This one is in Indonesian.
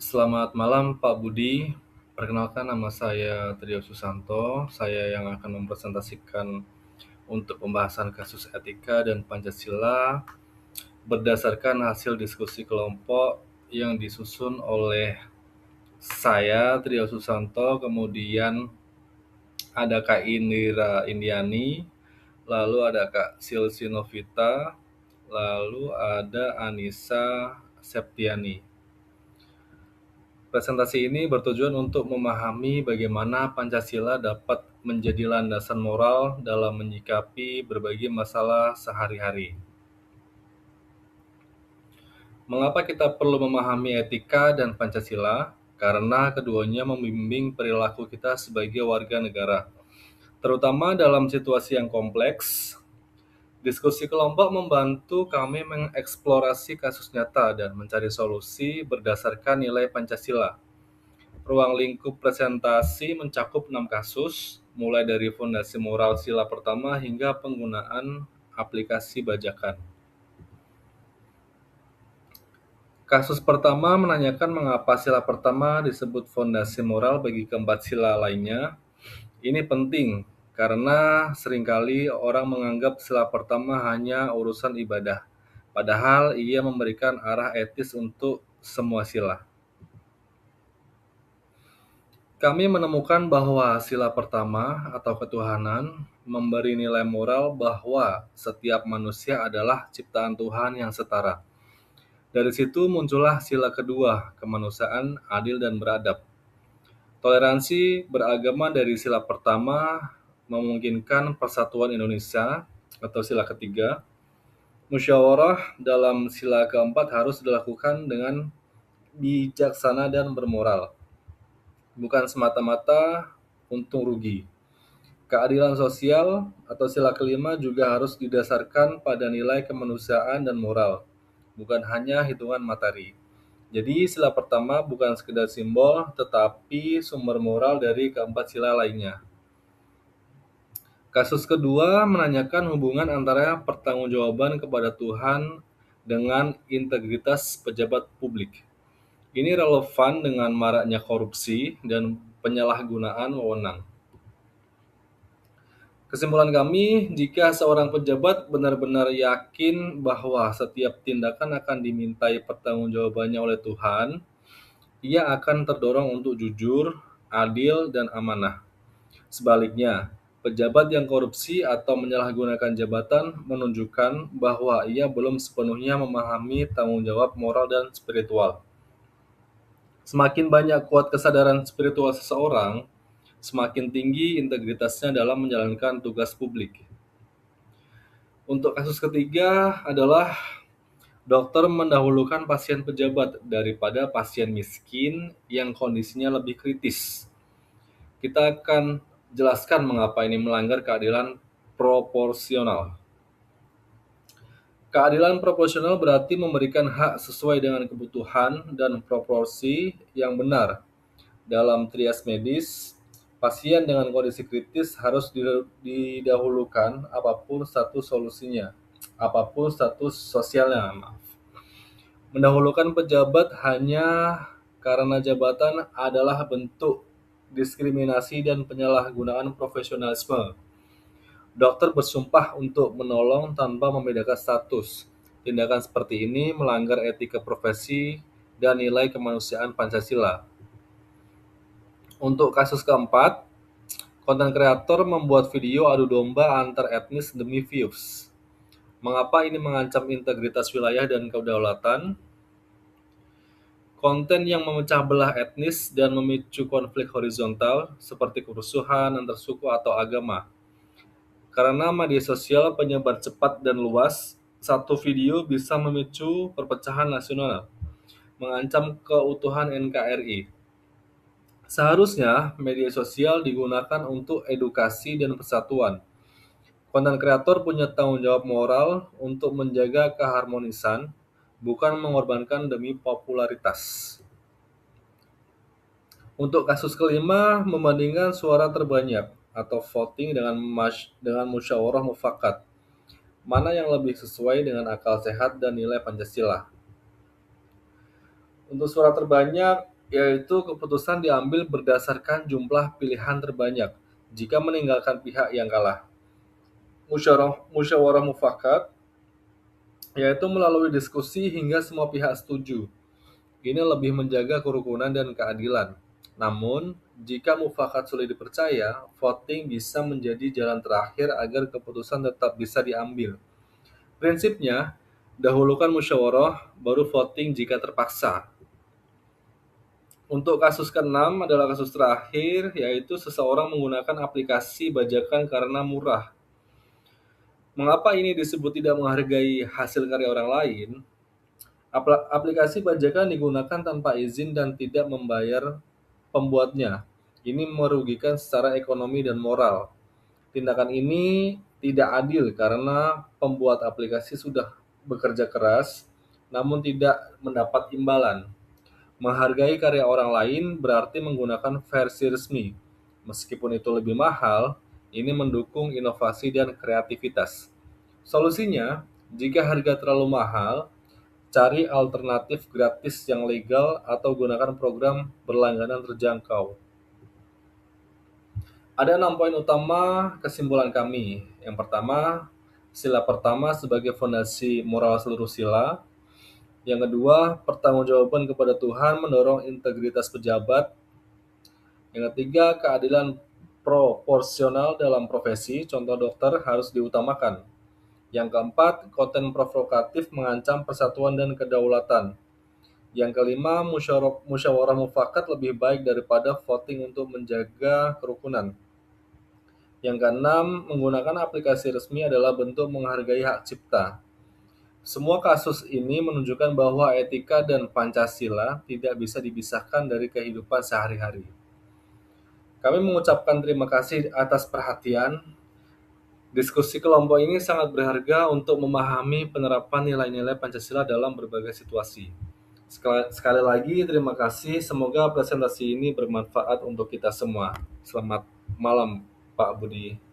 Selamat malam Pak Budi. Perkenalkan nama saya Trio Susanto. Saya yang akan mempresentasikan untuk pembahasan kasus etika dan Pancasila berdasarkan hasil diskusi kelompok yang disusun oleh saya Trio Susanto, kemudian ada Kak Indira Indiani, lalu ada Kak Silsi Novita, lalu ada Anissa Septiani. Presentasi ini bertujuan untuk memahami bagaimana Pancasila dapat menjadi landasan moral dalam menyikapi berbagai masalah sehari-hari. Mengapa kita perlu memahami etika dan Pancasila? Karena keduanya membimbing perilaku kita sebagai warga negara, terutama dalam situasi yang kompleks. Diskusi kelompok membantu kami mengeksplorasi kasus nyata dan mencari solusi berdasarkan nilai Pancasila. Ruang lingkup presentasi mencakup 6 kasus, mulai dari fondasi moral sila pertama hingga penggunaan aplikasi bajakan. Kasus pertama menanyakan mengapa sila pertama disebut fondasi moral bagi keempat sila lainnya. Ini penting karena seringkali orang menganggap sila pertama hanya urusan ibadah, padahal ia memberikan arah etis untuk semua sila. Kami menemukan bahwa sila pertama atau ketuhanan memberi nilai moral bahwa setiap manusia adalah ciptaan Tuhan yang setara. Dari situ muncullah sila kedua, kemanusiaan adil dan beradab. Toleransi beragama dari sila pertama memungkinkan persatuan Indonesia atau sila ketiga. Musyawarah dalam sila keempat harus dilakukan dengan bijaksana dan bermoral, bukan semata-mata untung rugi. Keadilan sosial atau sila kelima juga harus didasarkan pada nilai kemanusiaan dan moral, bukan hanya hitungan materi. Jadi sila pertama bukan sekedar simbol, tetapi sumber moral dari keempat sila lainnya. Kasus kedua menanyakan hubungan antara pertanggungjawaban kepada Tuhan dengan integritas pejabat publik. Ini relevan dengan maraknya korupsi dan penyalahgunaan wewenang. Kesimpulan kami, jika seorang pejabat benar-benar yakin bahwa setiap tindakan akan dimintai pertanggungjawabannya oleh Tuhan, ia akan terdorong untuk jujur, adil, dan amanah. Sebaliknya, pejabat yang korupsi atau menyalahgunakan jabatan menunjukkan bahwa ia belum sepenuhnya memahami tanggung jawab moral dan spiritual. Semakin banyak kuat kesadaran spiritual seseorang, semakin tinggi integritasnya dalam menjalankan tugas publik. Untuk kasus ketiga adalah dokter mendahulukan pasien pejabat daripada pasien miskin yang kondisinya lebih kritis. Kita akan jelaskan mengapa ini melanggar keadilan proporsional. Keadilan proporsional berarti memberikan hak sesuai dengan kebutuhan dan proporsi yang benar. Dalam trias medis, pasien dengan kondisi kritis harus didahulukan apapun status solusinya, apapun status sosialnya. Mendahulukan pejabat hanya karena jabatan adalah bentuk diskriminasi dan penyalahgunaan profesionalisme. Dokter bersumpah untuk menolong tanpa membedakan status. Tindakan seperti ini melanggar etika profesi dan nilai kemanusiaan Pancasila. Untuk kasus keempat, konten kreator membuat video adu domba antar etnis demi views. Mengapa ini mengancam integritas wilayah dan kedaulatan? Konten yang memecah belah etnis dan memicu konflik horizontal seperti kerusuhan antar suku atau agama. Karena media sosial penyebar cepat dan luas, satu video bisa memicu perpecahan nasional, mengancam keutuhan NKRI. Seharusnya media sosial digunakan untuk edukasi dan persatuan. Konten kreator punya tanggung jawab moral untuk menjaga keharmonisan, bukan mengorbankan demi popularitas. Untuk kasus kelima, membandingkan suara terbanyak atau voting dengan musyawarah mufakat. Mana yang lebih sesuai dengan akal sehat dan nilai Pancasila? Untuk suara terbanyak, yaitu keputusan diambil berdasarkan jumlah pilihan terbanyak jika meninggalkan pihak yang kalah. Musyawarah mufakat yaitu melalui diskusi hingga semua pihak setuju. Ini lebih menjaga kerukunan dan keadilan. Namun, jika mufakat sulit dipercaya, voting bisa menjadi jalan terakhir agar keputusan tetap bisa diambil. Prinsipnya, dahulukan musyawarah, baru voting jika terpaksa. Untuk kasus keenam adalah kasus terakhir, yaitu seseorang menggunakan aplikasi bajakan karena murah. Mengapa ini disebut tidak menghargai hasil karya orang lain? Aplikasi bajakan digunakan tanpa izin dan tidak membayar pembuatnya. Ini merugikan secara ekonomi dan moral. Tindakan ini tidak adil karena pembuat aplikasi sudah bekerja keras namun tidak mendapat imbalan. Menghargai karya orang lain berarti menggunakan versi resmi. Meskipun itu lebih mahal, ini mendukung inovasi dan kreativitas. Solusinya, jika harga terlalu mahal, cari alternatif gratis yang legal atau gunakan program berlangganan terjangkau. Ada 6 poin utama kesimpulan kami. Yang pertama, sila pertama sebagai fondasi moral seluruh sila. Yang kedua, pertanggungjawaban kepada Tuhan mendorong integritas pejabat. Yang ketiga, keadilan proporsional dalam profesi, contoh dokter harus diutamakan. Yang keempat, konten provokatif mengancam persatuan dan kedaulatan. Yang kelima, musyawarah mufakat lebih baik daripada voting untuk menjaga kerukunan. Yang keenam, menggunakan aplikasi resmi adalah bentuk menghargai hak cipta. Semua kasus ini menunjukkan bahwa etika dan Pancasila tidak bisa dipisahkan dari kehidupan sehari-hari. Kami mengucapkan terima kasih atas perhatian. Diskusi kelompok ini sangat berharga untuk memahami penerapan nilai-nilai Pancasila dalam berbagai situasi. Sekali lagi terima kasih, semoga presentasi ini bermanfaat untuk kita semua. Selamat malam Pak Budi.